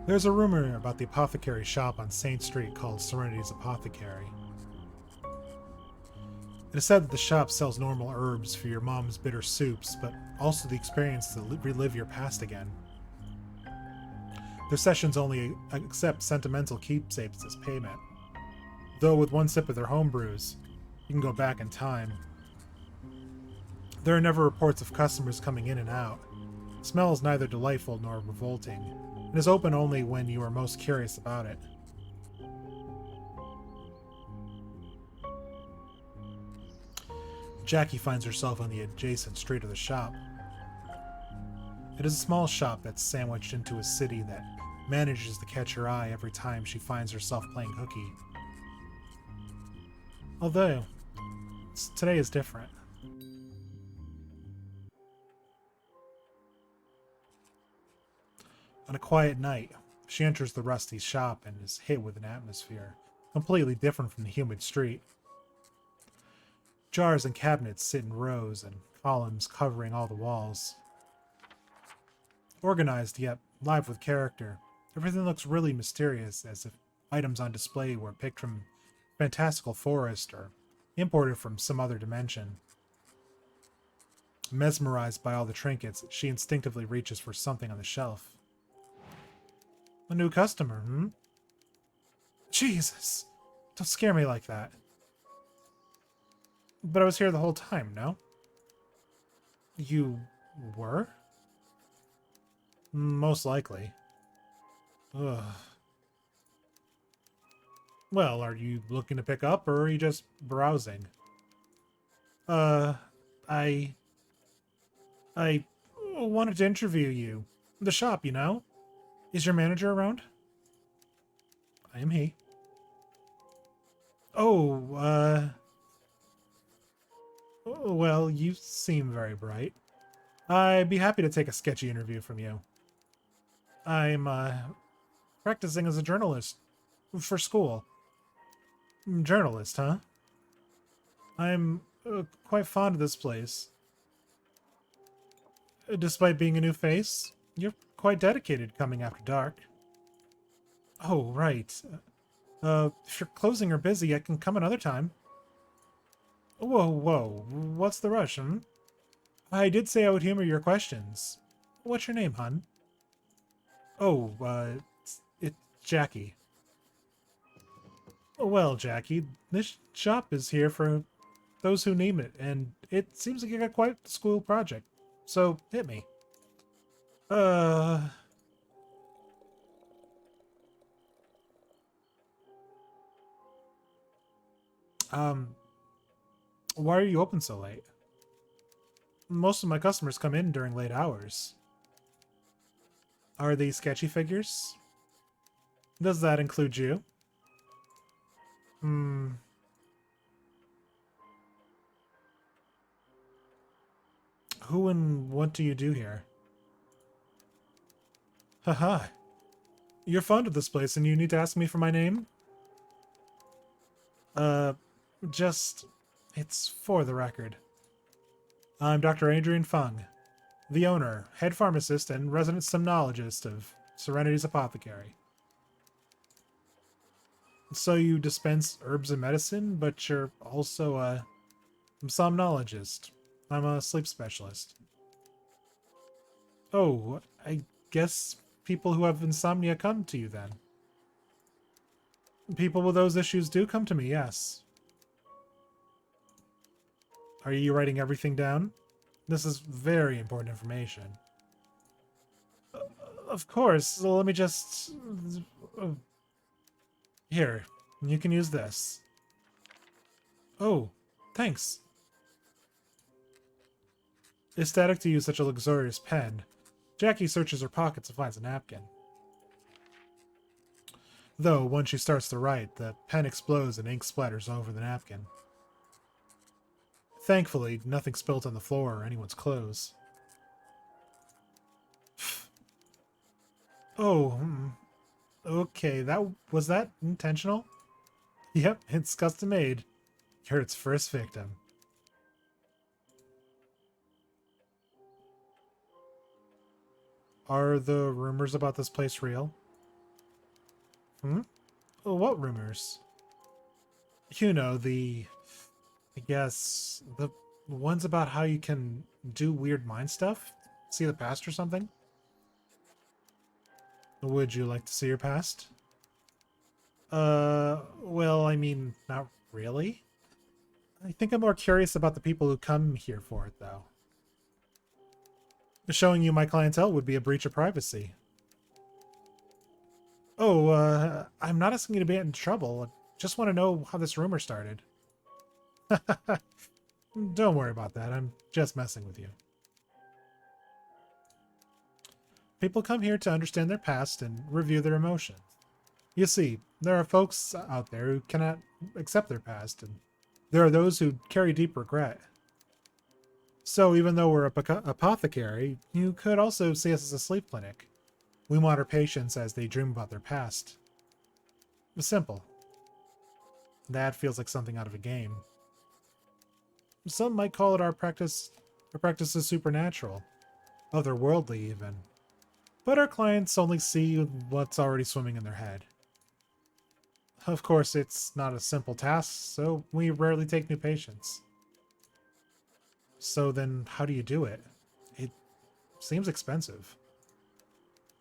There's a rumor about the apothecary shop on Saint Street called Serenity's Apothecary. It is said that the shop sells normal herbs for your mom's bitter soups, but also the experience to relive your past again. Their sessions only accept sentimental keepsakes as payment, though with one sip of their home brews, you can go back in time. There are never reports of customers coming in and out. The smell is neither delightful nor revolting, and is open only when you are most curious about it. Jackie finds herself on the adjacent street of the shop. It is a small shop that's sandwiched into a city that manages to catch her eye every time she finds herself playing hooky. Although, today is different. On a quiet night, she enters the rusty shop and is hit with an atmosphere completely different from the humid street. Jars and cabinets sit in rows and columns covering all the walls. Organized yet live with character, everything looks really mysterious, as if items on display were picked from fantastical forest or imported from some other dimension. Mesmerized by all the trinkets, she instinctively reaches for something on the shelf. A new customer, hmm? Jesus! Don't scare me like that. But I was here the whole time, no? You were? Most likely. Ugh. Well, are you looking to pick up, or are you just browsing? Uh, I... I wanted to interview you. The shop, you know? Is your manager around? I am he. Oh, well, you seem very bright. I'd be happy to take a sketchy interview from you. I'm, practicing as a journalist. For school. Journalist, huh? I'm quite fond of this place. Despite being a new face, you're quite dedicated coming after dark. Oh, right. If you're closing or busy, I can come another time. Whoa, whoa. What's the rush, hmm? I did say I would humor your questions. What's your name, hun? Oh, it's Jackie. Well, Jackie, this shop is here for those who need it, and it seems like you got quite the school project. So, hit me. Uh... Um, why are you open so late? Most of my customers come in during late hours. Are these sketchy figures? Does that include you? Hmm. Who and what do you do here? Haha. You're fond of this place and you need to ask me for my name? Uh, just... It's for the record. I'm Dr. Adrian Fung, the owner, head pharmacist, and resident somnologist of Serenity's Apothecary. So you dispense herbs and medicine, but you're also a somnologist. I'm a sleep specialist. Oh, I guess people who have insomnia come to you then. People with those issues do come to me, yes. Are you writing everything down? This is very important information. Of course, so let me just... Here, you can use this. Oh, thanks. Ecstatic to use such a luxurious pen, Jackie searches her pockets and finds a napkin. Though, once she starts to write, the pen explodes and ink splatters over the napkin. Thankfully, nothing spilt on the floor or anyone's clothes. Oh, okay, was that intentional? Yep, it's custom made. You're its first victim. Are the rumors about this place real? Hmm? Oh, what rumors? You know, I guess, the ones about how you can do weird mind stuff? See the past or something? Would you like to see your past? Well, I mean, not really. I think I'm more curious about the people who come here for it, though. Showing you my clientele would be a breach of privacy. Oh, I'm not asking you to be in trouble. I just want to know how this rumor started. Don't worry about that. I'm just messing with you. People come here to understand their past and review their emotions. You see, there are folks out there who cannot accept their past, and there are those who carry deep regret. So even though we're a apothecary, you could also see us as a sleep clinic. We monitor patients as they dream about their past. It's simple. That feels like something out of a game. Some might call it our practice. Our practice is supernatural, otherworldly even. But our clients only see what's already swimming in their head. Of course, it's not a simple task, so we rarely take new patients. So then, how do you do it? It seems expensive.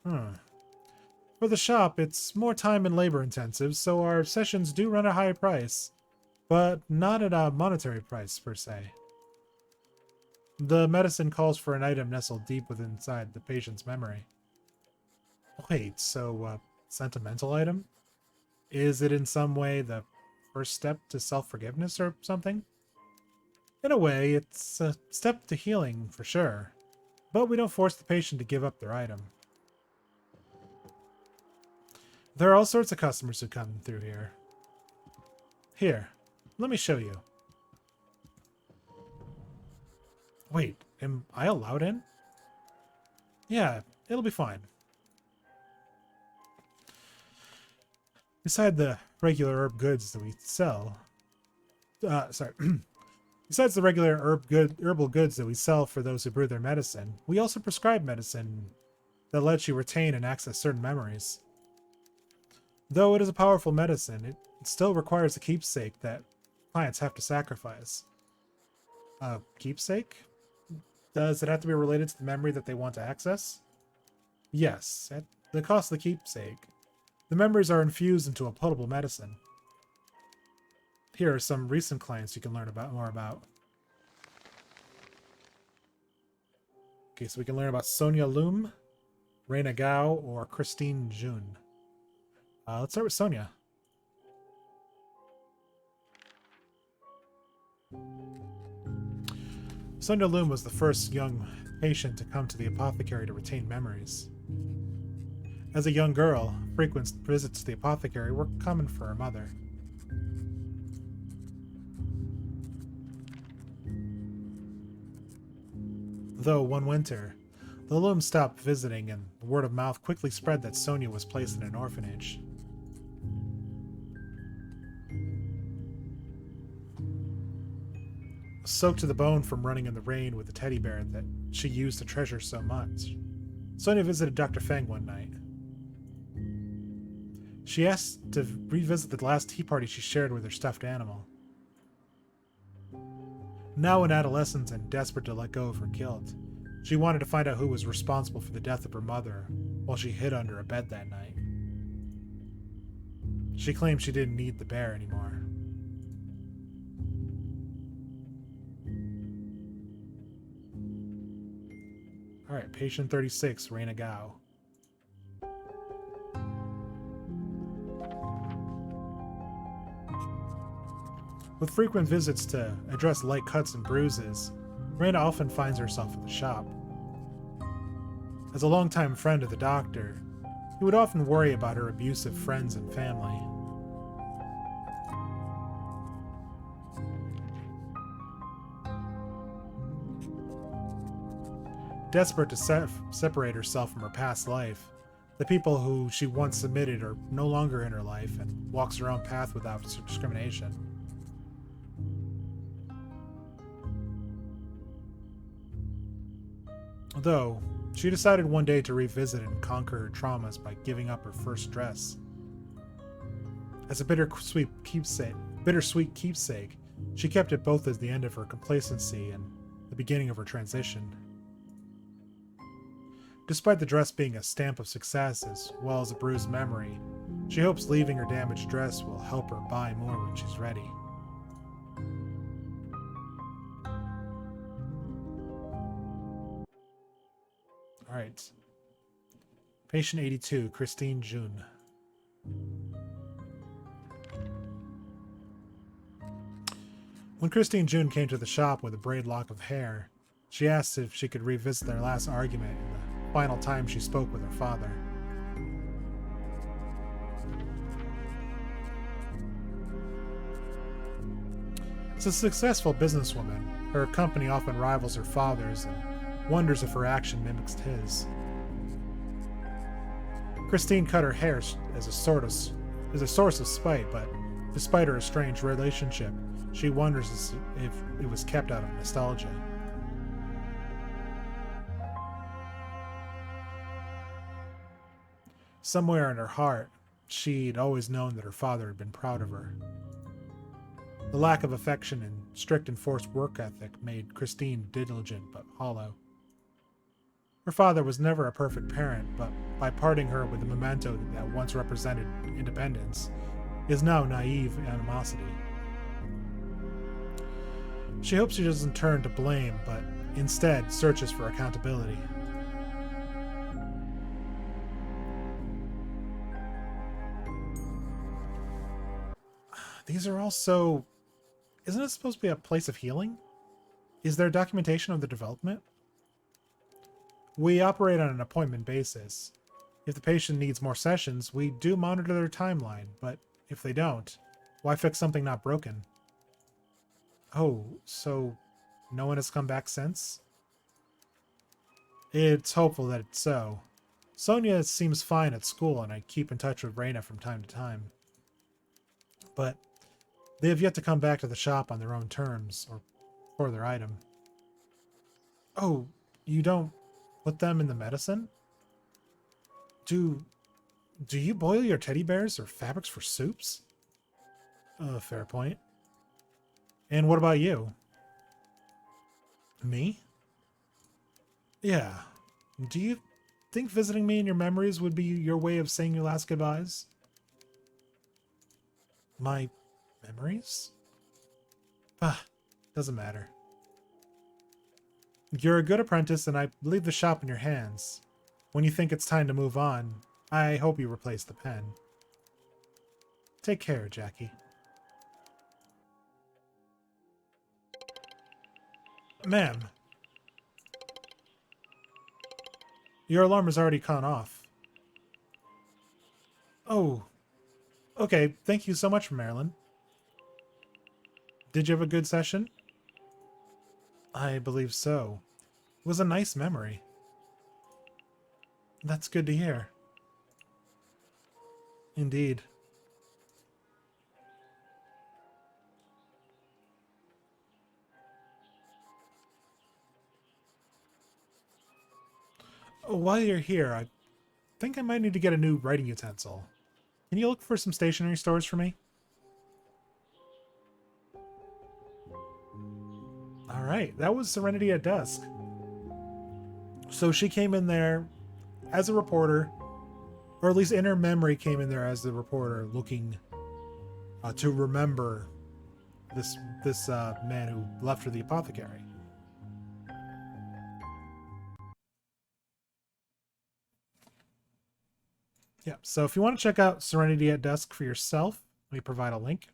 Hmm. For the shop, it's more time and labor intensive, so our sessions do run a high price, but not at a monetary price per se. The medicine calls for an item nestled deep within inside the patient's memory. Wait, so sentimental item? Is it in some way the first step to self-forgiveness or something? In a way, it's a step to healing for sure, but we don't force the patient to give up their item. There are all sorts of customers who come through here. Here, let me show you. Wait, am I allowed in? Yeah, it'll be fine. Beside the regular herb goods that we sell, sorry, besides the regular herbal goods that we sell for those who brew their medicine, we also prescribe medicine that lets you retain and access certain memories. Though it is a powerful medicine, it still requires a keepsake that clients have to sacrifice. A keepsake? Does it have to be related to the memory that they want to access? Yes, at the cost of the keepsake. The memories are infused into a potable medicine. Here are some recent clients you can learn more about. Okay, so we can learn about Sonia Loom, Reina Gao, or Christine Jun. Let's start with Sonia. Sonia Loom was the first young patient to come to the apothecary to retain memories. As a young girl, frequent visits to the apothecary were common for her mother. Though one winter, the Looms stopped visiting, and word of mouth quickly spread that Sonia was placed in an orphanage. Soaked to the bone from running in the rain with the teddy bear that she used to treasure so much, Sonia visited Dr. Feng one night. She asked to revisit the last tea party she shared with her stuffed animal. Now an adolescent and desperate to let go of her guilt, she wanted to find out who was responsible for the death of her mother while she hid under a bed that night. She claimed she didn't need the bear anymore. Alright, patient 36, Reina Gao. With frequent visits to address light cuts and bruises, Reina often finds herself at the shop. As a longtime friend of the doctor, he would often worry about her abusive friends and family. Desperate to separate herself from her past life, the people who she once submitted are no longer in her life and walks her own path without discrimination. Though, she decided one day to revisit and conquer her traumas by giving up her first dress. As a bittersweet keepsake, she kept it both as the end of her complacency and the beginning of her transition. Despite the dress being a stamp of success as well as a bruised memory, she hopes leaving her damaged dress will help her buy more when she's ready. Alright. Patient 82, Christine June. When Christine June came to the shop with a braid lock of hair, she asked if she could revisit their last argument and the final time she spoke with her father. As a successful businesswoman, her company often rivals her father's and wonders if her action mimics his. Christine cut her hair as a source of spite, but despite her estranged relationship, she wonders if it was kept out of nostalgia. Somewhere in her heart, she'd always known that her father had been proud of her. The lack of affection and strict enforced work ethic made Christine diligent but hollow. Her father was never a perfect parent, but by parting her with the memento that once represented independence, is now naive animosity. She hopes she doesn't turn to blame, but instead searches for accountability. These are all so... Isn't it supposed to be a place of healing? Is there documentation of the development? We operate on an appointment basis. If the patient needs more sessions, we do monitor their timeline, but if they don't, why fix something not broken? Oh, so no one has come back since? It's hopeful that it's so. Sonia seems fine at school, and I keep in touch with Reina from time to time. But they have yet to come back to the shop on their own terms, or for their item. Oh, you don't put them in the medicine? Do you boil your teddy bears or fabrics for soups? Fair point. And what about you? Me? Yeah. Do you think visiting me in your memories would be your way of saying your last goodbyes? My memories? Doesn't matter. You're a good apprentice, and I leave the shop in your hands. When you think it's time to move on, I hope you replace the pen. Take care, Jackie. Ma'am. Your alarm has already gone off. Oh. Okay, thank you so much, Marilyn. Did you have a good session? I believe so. It was a nice memory. That's good to hear. Indeed. Oh, while you're here, I think I might need to get a new writing utensil. Can you look for some stationery stores for me? Alright, that was Serenity at Dusk. So she came in there as a reporter, or at least in her memory came in there as the reporter, looking to remember this man who left her the apothecary. Yeah, so if you want to check out Serenity at Dusk for yourself, we provide a link.